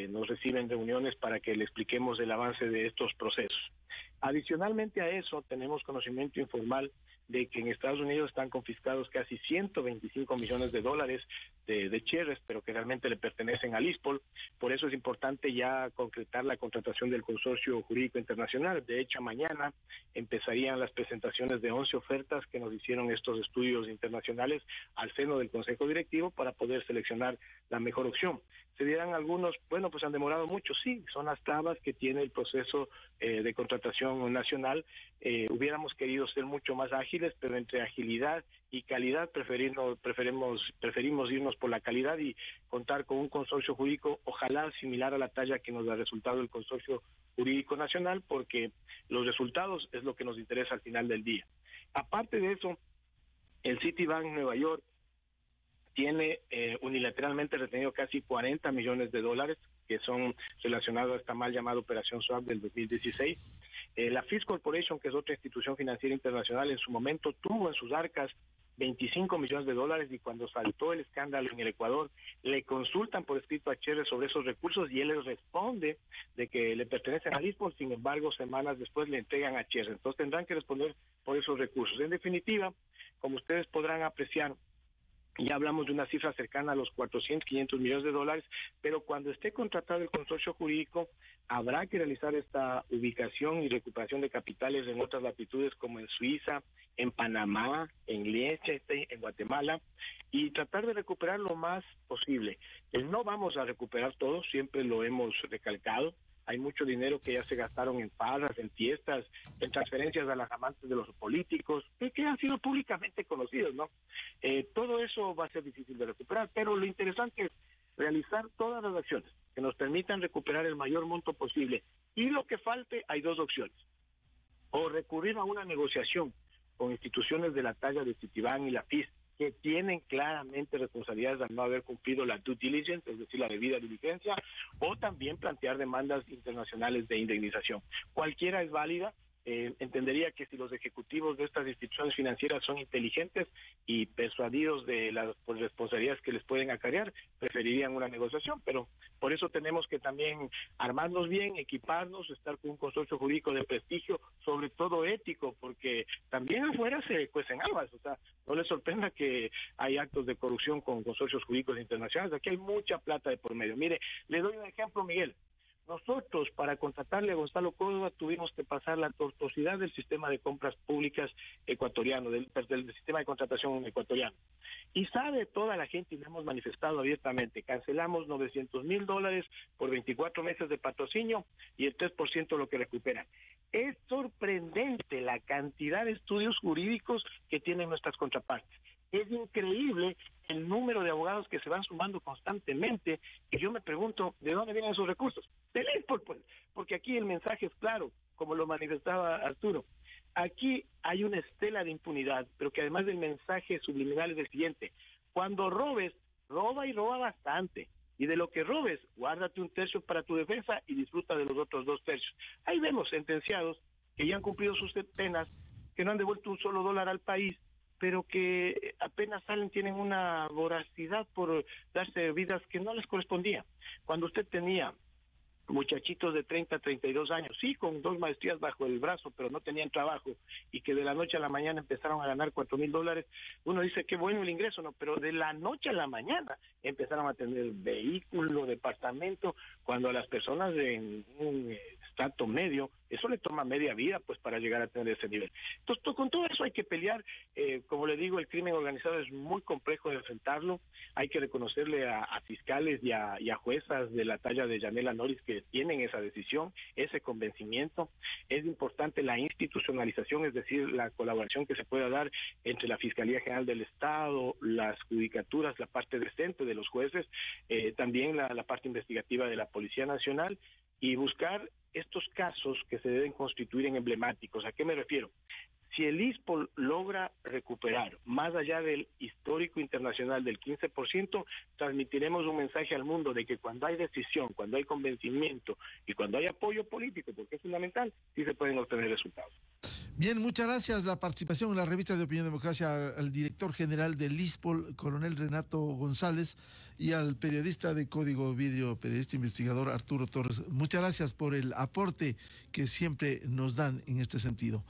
nos recibe en reuniones para que le expliquemos el avance de estos procesos. Adicionalmente a eso, tenemos conocimiento informal de que en Estados Unidos están confiscados casi 125 millones de dólares de shares, pero que realmente le pertenecen al ISPOL. Por eso es importante ya concretar la contratación del Consorcio Jurídico Internacional. De hecho, mañana empezarían las presentaciones de 11 ofertas que nos hicieron estos estudios internacionales al seno del Consejo Directivo para poder seleccionar la mejor opción. Se dirán algunos, bueno, pues han demorado mucho. Sí, son las trabas que tiene el proceso de contratación nacional. Hubiéramos querido ser mucho más ágiles, pero entre agilidad y calidad preferimos irnos por la calidad y contar con un consorcio jurídico, ojalá similar a la talla que nos da resultado el Consorcio Jurídico Nacional, porque los resultados es lo que nos interesa al final del día. Aparte de eso, el Citibank Nueva York tiene unilateralmente retenido casi 40 millones de dólares que son relacionados a esta mal llamada operación SWAP del 2016. La Fish Corporation, que es otra institución financiera internacional, en su momento tuvo en sus arcas 25 millones de dólares, y cuando saltó el escándalo en el Ecuador, le consultan por escrito a Cherres sobre esos recursos y él les responde de que le pertenecen a ISPOL. Sin embargo, semanas después le entregan a Cherres. Entonces tendrán que responder por esos recursos. En definitiva, como ustedes podrán apreciar, ya hablamos de una cifra cercana a los 400, 500 millones de dólares, pero cuando esté contratado el consorcio jurídico, habrá que realizar esta ubicación y recuperación de capitales en otras latitudes como en Suiza, en Panamá, en Liechtenstein, en Guatemala, y tratar de recuperar lo más posible. No vamos a recuperar todo, siempre lo hemos recalcado. Hay mucho dinero que ya se gastaron en farras, en fiestas, en transferencias a las amantes de los políticos, que han sido públicamente conocidos, ¿no? Todo eso va a ser difícil de recuperar, pero lo interesante es realizar todas las acciones que nos permitan recuperar el mayor monto posible. Y lo que falte, hay dos opciones. O recurrir a una negociación con instituciones de la talla de Citibank y la FIS, que tienen claramente responsabilidades al no haber cumplido la due diligence, es decir, la debida diligencia, o también plantear demandas internacionales de indemnización. Cualquiera es válida. Entendería que si los ejecutivos de estas instituciones financieras son inteligentes y persuadidos de las responsabilidades que les pueden acarrear, preferirían una negociación, pero por eso tenemos que también armarnos bien, equiparnos, estar con un consorcio jurídico de prestigio, sobre todo ético, porque también afuera se cuecen habas. O sea, no les sorprenda que hay actos de corrupción con consorcios jurídicos internacionales. Aquí hay mucha plata de por medio. Mire, le doy un ejemplo, Miguel. Nosotros, para contratarle a Gonzalo Córdoba, tuvimos que pasar la tortuosidad del sistema de compras públicas ecuatoriano, del sistema de contratación ecuatoriano. Y sabe toda la gente, y lo hemos manifestado abiertamente, cancelamos $900,000 por 24 meses de patrocinio y el 3% lo que recuperan. Es sorprendente la cantidad de estudios jurídicos que tienen nuestras contrapartes. Es increíble el número de abogados que se van sumando constantemente, y yo me pregunto, ¿de dónde vienen esos recursos? Del ISPOL, pues, porque aquí el mensaje es claro, como lo manifestaba Arturo. Aquí hay una estela de impunidad, pero que además del mensaje subliminal es el siguiente: cuando robes, roba y roba bastante. Y de lo que robes, guárdate 1/3 para tu defensa y disfruta de los otros 2/3. Ahí vemos sentenciados que ya han cumplido sus penas, que no han devuelto un solo dólar al país, pero que apenas salen tienen una voracidad por darse vidas que no les correspondía. Cuando usted tenía muchachitos de 30, 32 años, sí, con 2 maestrías bajo el brazo, pero no tenían trabajo, y que de la noche a la mañana empezaron a ganar $4,000, uno dice qué bueno el ingreso, no, pero de la noche a la mañana empezaron a tener vehículo, departamento, cuando a las personas en un estrato medio, eso le toma media vida pues para llegar a tener ese nivel. Entonces, con todo eso hay que pelear. Como le digo, el crimen organizado es muy complejo de enfrentarlo. Hay que reconocerle a fiscales y a juezas de la talla de Yanela Noris que tienen esa decisión, ese convencimiento. Es importante la institucionalización, es decir, la colaboración que se pueda dar entre la Fiscalía General del Estado, las judicaturas, la parte decente de los jueces, también la parte investigativa de la Policía Nacional, y buscar estos casos que se deben constituir en emblemáticos. ¿A qué me refiero? Si el ISPOL logra recuperar más allá del histórico internacional del 15%, transmitiremos un mensaje al mundo de que cuando hay decisión, cuando hay convencimiento y cuando hay apoyo político, porque es fundamental, sí se pueden obtener resultados. Bien, muchas gracias. La participación en la revista de Opinión y Democracia al director general del ISPOL, coronel Renato González, y al periodista de Código Video, periodista investigador Arturo Torres. Muchas gracias por el aporte que siempre nos dan en este sentido.